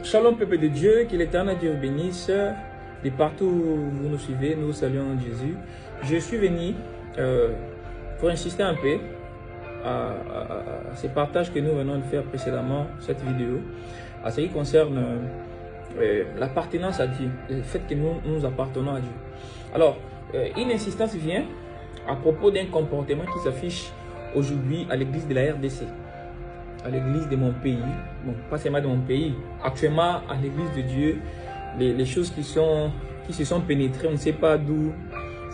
Shalom peuple de Dieu, que l'Éternel Dieu vous bénisse. De partout où vous nous suivez, nous saluons Jésus. Je suis venu pour insister un peu à ces partages que nous venons de faire précédemment, cette vidéo, à ce qui concerne l'appartenance à Dieu, le fait que nous appartenons à Dieu. Alors, une insistance vient à propos d'un comportement qui s'affiche aujourd'hui à l'église de la RDC, à l'église de mon pays, bon, pas seulement de mon pays, actuellement à l'église de Dieu, les choses qui se sont pénétrées, on ne sait pas d'où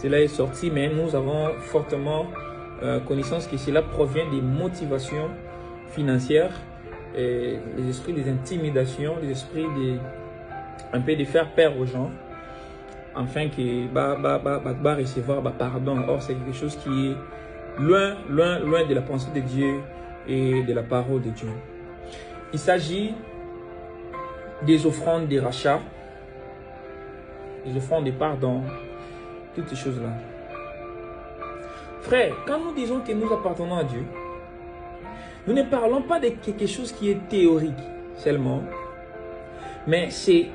cela est sorti, mais nous avons fortement connaissance que cela provient des motivations financières, et les esprits des intimidations, les esprits un peu de faire peur aux gens, afin que recevoir pardon. Or, c'est quelque chose qui est loin de la pensée de Dieu et de la parole de Dieu. Il s'agit des offrandes de rachat, des offrandes de pardon, toutes ces choses-là. Frère, quand nous disons que nous appartenons à Dieu, nous ne parlons pas de quelque chose qui est théorique seulement, mais c'est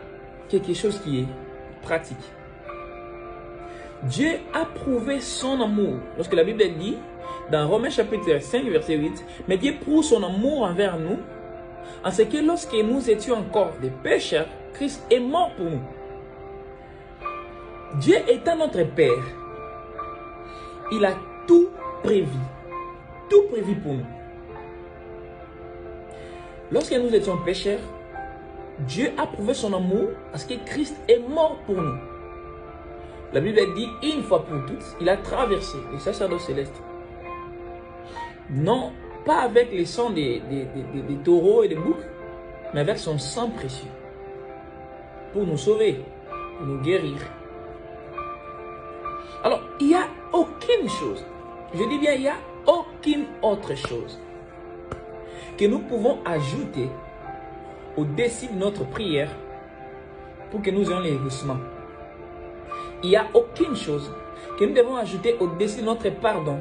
quelque chose qui est pratique. Dieu a prouvé son amour. Lorsque la Bible dit, dans Romains chapitre 5, verset 8, mais Dieu prouve son amour envers nous, en ce que lorsque nous étions encore des pécheurs, Christ est mort pour nous. Dieu étant notre Père, il a tout prévu pour nous. Lorsque nous étions pécheurs, Dieu a prouvé son amour parce que Christ est mort pour nous. La Bible dit, une fois pour toutes, il a traversé le sacerdoce céleste. Non, pas avec le sang des taureaux et des boucs, mais avec son sang précieux. Pour nous sauver, pour nous guérir. Alors, il n'y a aucune chose, je dis bien, il n'y a aucune autre chose que nous pouvons ajouter au-dessus de notre prière pour que nous ayons l'hérissement. Il n'y a aucune chose que nous devons ajouter au-dessus de notre pardon,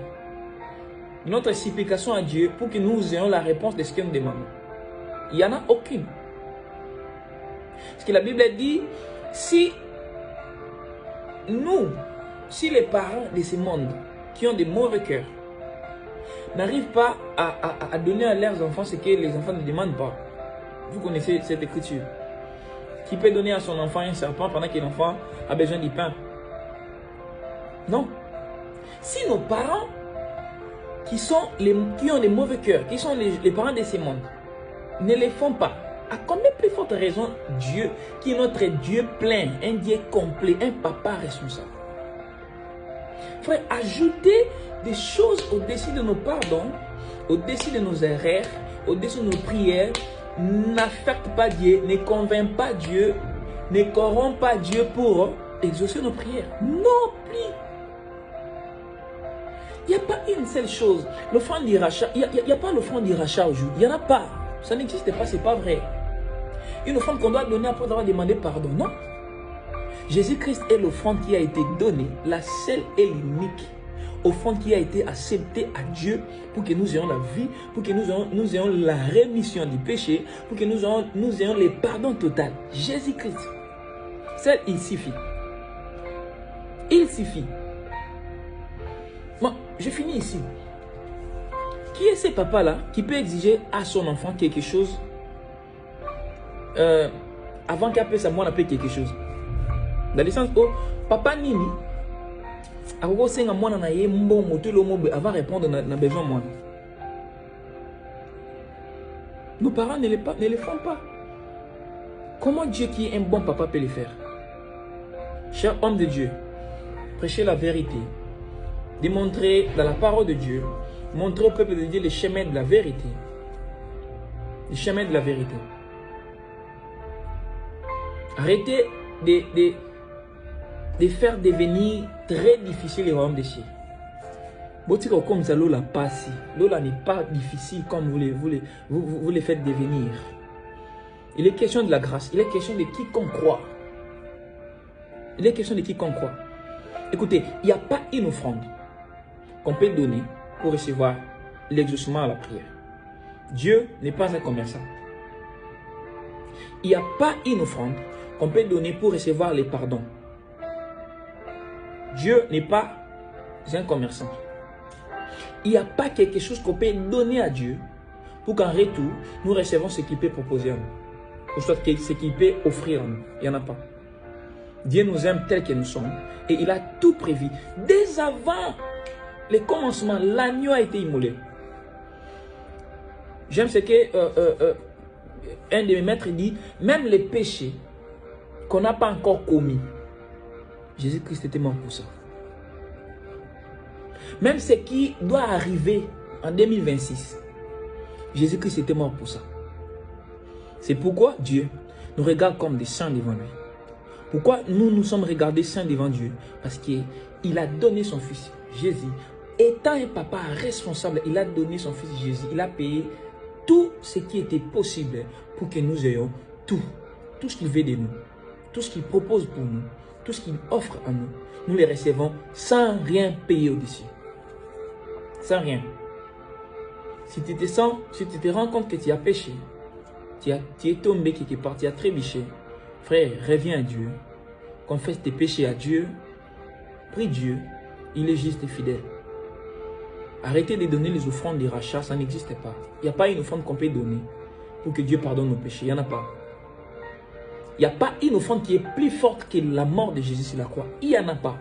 de notre supplication à Dieu pour que nous ayons la réponse de ce que nous demandons. Il n'y en a aucune. Parce que la Bible dit, si les parents de ce monde qui ont des mauvais cœurs n'arrivent pas à donner à leurs enfants ce que les enfants ne demandent pas. Vous connaissez cette écriture. Qui peut donner à son enfant un serpent pendant que l'enfant a besoin du pain? Non. Si nos parents qui ont des mauvais cœurs, qui sont les parents de ce monde, ne les font pas, à combien plus forte raison Dieu, qui est notre Dieu plein, un Dieu complet, un papa responsable? Frère, ajouter des choses au-dessus de nos pardons, au-dessus de nos erreurs, au-dessus de nos prières, n'affecte pas Dieu, ne convainc pas Dieu, ne corrompt pas Dieu pour exaucer nos prières. Non plus. Il n'y a pas une seule chose. L'offrande du rachat, il n'y a pas l'offrande du rachat aujourd'hui. Il n'y en a pas. Ça n'existe pas, ce n'est pas vrai. Une offrande qu'on doit donner après avoir demandé pardon. Non. Jésus-Christ est l'offrande qui a été donnée, la seule et l'unique offrande qui a été acceptée à Dieu pour que nous ayons la vie, pour que nous ayons la rémission du péché, pour que nous ayons le pardon total. Jésus-Christ. Seul, il suffit. Il suffit. Bon, je finis ici. Qui est ce papa-là qui peut exiger à son enfant quelque chose avant qu'après ça, moi, on appelle quelque chose? Dans le sens où papa Nini, avant de répondre à nos besoins, moi. Nos parents ne le font pas. Comment Dieu qui est un bon papa peut le faire? Cher homme de Dieu, prêchez la vérité. Démontrer dans la parole de Dieu, montrer au peuple de Dieu le chemin de la vérité. Le chemin de la vérité. Arrêtez de faire devenir très difficile le royaume des cieux. Comme ça, l'eau passe. L'eau n'est pas difficile comme vous les faites devenir. Il est question de la grâce. Il est question de quiconque croit. Il est question de quiconque croit. Écoutez, il n'y a pas une offrande qu'on peut donner pour recevoir l'exaucement à la prière. Dieu n'est pas un commerçant. Il n'y a pas une offrande qu'on peut donner pour recevoir les pardons. Dieu n'est pas un commerçant. Il n'y a pas quelque chose qu'on peut donner à Dieu pour qu'en retour, nous recevons ce qu'il peut proposer à nous. Ou soit ce qu'il peut offrir à nous. Il n'y en a pas. Dieu nous aime tel que nous sommes et il a tout prévu. Dès avant le commencement, l'agneau a été immolé. J'aime ce que un de mes maîtres dit, même les péchés qu'on n'a pas encore commis, Jésus-Christ était mort pour ça. Même ce qui doit arriver en 2026, Jésus-Christ était mort pour ça. C'est pourquoi Dieu nous regarde comme des saints devant lui. Pourquoi nous sommes regardés saints devant Dieu? Parce qu'il a donné son fils Jésus. Étant un papa responsable, il a donné son fils Jésus. Il a payé tout ce qui était possible pour que nous ayons tout. Tout ce qu'il veut de nous. Tout ce qu'il propose pour nous. Tout ce qu'il offre à nous. Nous les recevons sans rien payer au-dessus. Sans rien. Si tu te rends compte que tu as péché, tu es tombé quelque part, tu as trébuché, frère, reviens à Dieu. Confesse tes péchés à Dieu. Prie Dieu. Il est juste et fidèle. Arrêtez de donner les offrandes des rachats, ça n'existe pas. Il n'y a pas une offrande qu'on peut donner pour que Dieu pardonne nos péchés. Il n'y en a pas. Il n'y a pas une offrande qui est plus forte que la mort de Jésus sur la croix. Il n'y en a pas.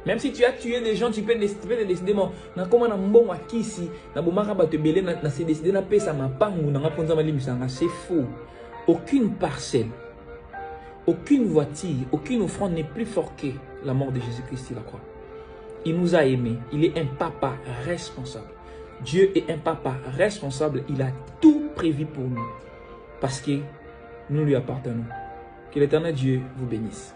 Même si tu as tué des gens, tu peux te décider, c'est faux. Aucune parcelle, aucune voiture, aucune offrande n'est plus forte que la mort de Jésus-Christ sur la croix. Il nous a aimés. Il est un papa responsable. Dieu est un papa responsable. Il a tout prévu pour nous. Parce que nous lui appartenons. Que l'Éternel Dieu vous bénisse.